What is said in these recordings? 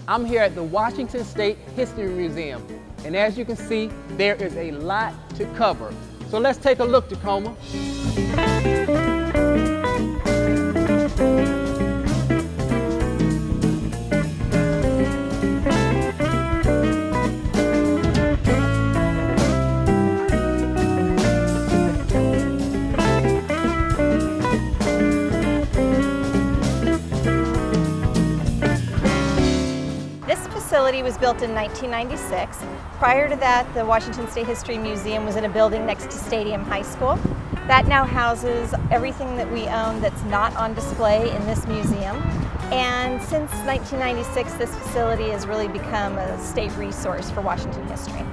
I'm here at the Washington State History Museum, and as you can see, there is a lot to cover. So let's take a look, Tacoma. This facility was built in 1996. Prior to that, the Washington State History Museum was in a building next to Stadium High School. That now houses everything that we own that's not on display in this museum. And since 1996, this facility has really become a state resource for Washington history.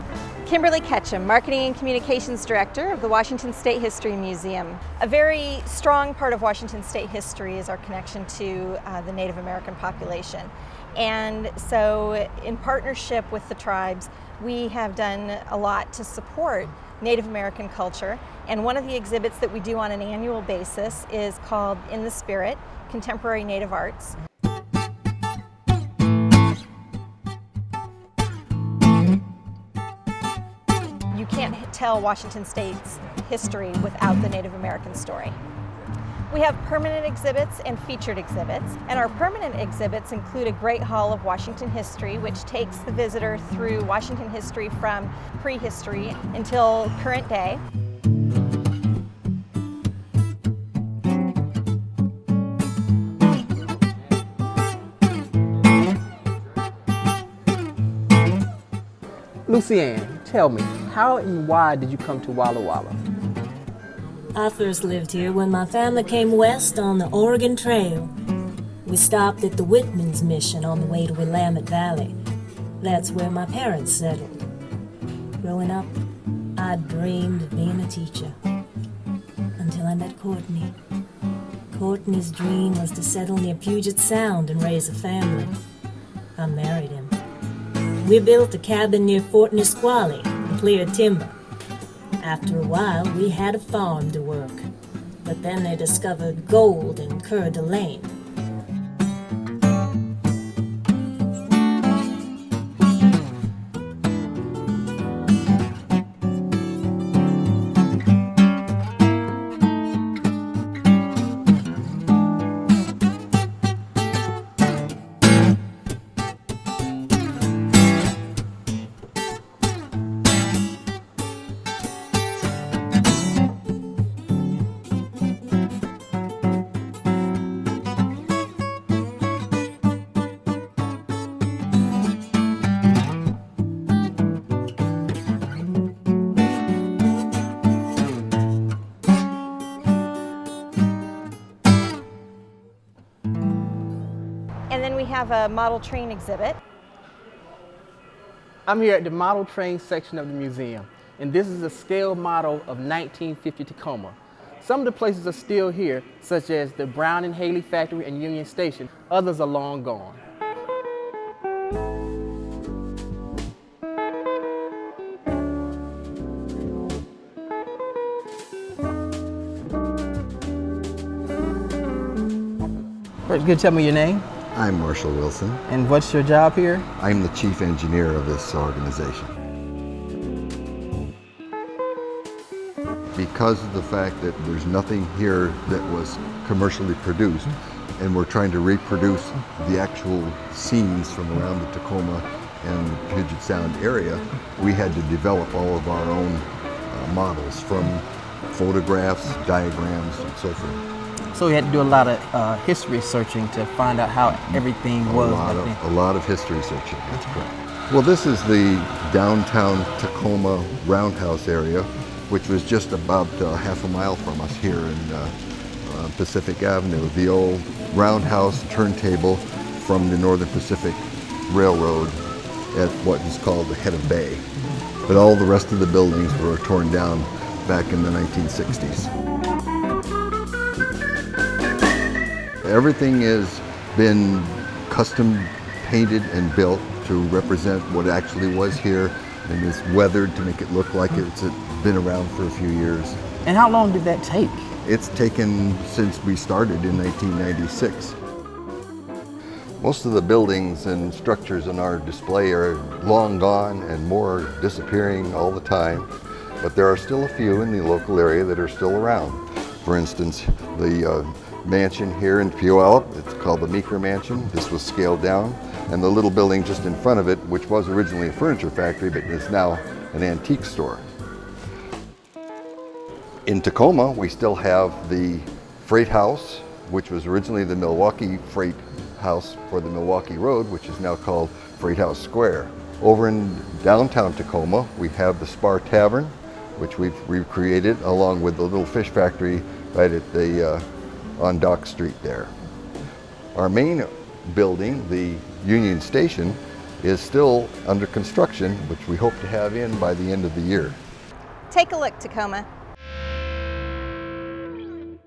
Kimberly Ketchum, Marketing and Communications Director of the Washington State History Museum. A very strong part of Washington State history is our connection to the Native American population. And so in partnership with the tribes, we have done a lot to support Native American culture. And one of the exhibits that we do on an annual basis is called In the Spirit, Contemporary Native Arts. You can't tell Washington State's history without the Native American story. We have permanent exhibits and featured exhibits, and our permanent exhibits include a Great Hall of Washington History, which takes the visitor through Washington history from prehistory until current day. Lucianne, tell me, how and why did you come to Walla Walla? I first lived here when my family came west on the Oregon Trail. We stopped at the Whitman's Mission on the way to Willamette Valley. That's where my parents settled. Growing up, I dreamed of being a teacher. Until I met Courtney. Courtney's dream was to settle near Puget Sound and raise a family. I married him. We built a cabin near Fort Nisqually and cleared timber. After a while, we had a farm to work, but then they discovered gold in Coeur d'Alene. And then we have a model train exhibit. I'm here at the model train section of the museum, and this is a scale model of 1950 Tacoma. Some of the places are still here, such as the Brown and Haley factory and Union Station. Others are long gone. First, could you tell me your name? I'm Marshall Wilson. And what's your job here? I'm the chief engineer of this organization. Because of the fact that there's nothing here that was commercially produced, and we're trying to reproduce the actual scenes from around the Tacoma and Puget Sound area, we had to develop all of our own models from photographs, diagrams, and so forth. So we had to do a lot of history searching to find out how everything was back then. A lot of history searching, that's correct. Well, this is the downtown Tacoma roundhouse area, which was just about half a mile from us here in Pacific Avenue. The old roundhouse turntable from the Northern Pacific Railroad at what is called the Head of Bay. But all the rest of the buildings were torn down back in the 1960s. Everything has been custom painted and built to represent what actually was here, and is weathered to make it look like it's been around for a few years. And how long did that take? It's taken since we started in 1996. Most of the buildings and structures in our display are long gone and more disappearing all the time, but there are still a few in the local area that are still around. For instance, the mansion here in Puyallup, it's called the Meeker Mansion. This was scaled down, and the little building just in front of it, which was originally a furniture factory but is now an antique store. In Tacoma, we still have the Freight House, which was originally the Milwaukee Freight House for the Milwaukee Road, which is now called Freight House Square. Over in downtown Tacoma, we have the Spar Tavern, which we've recreated along with the little fish factory right at the on Dock Street there. Our main building, the Union Station, is still under construction, which we hope to have in by the end of the year. Take a look, Tacoma.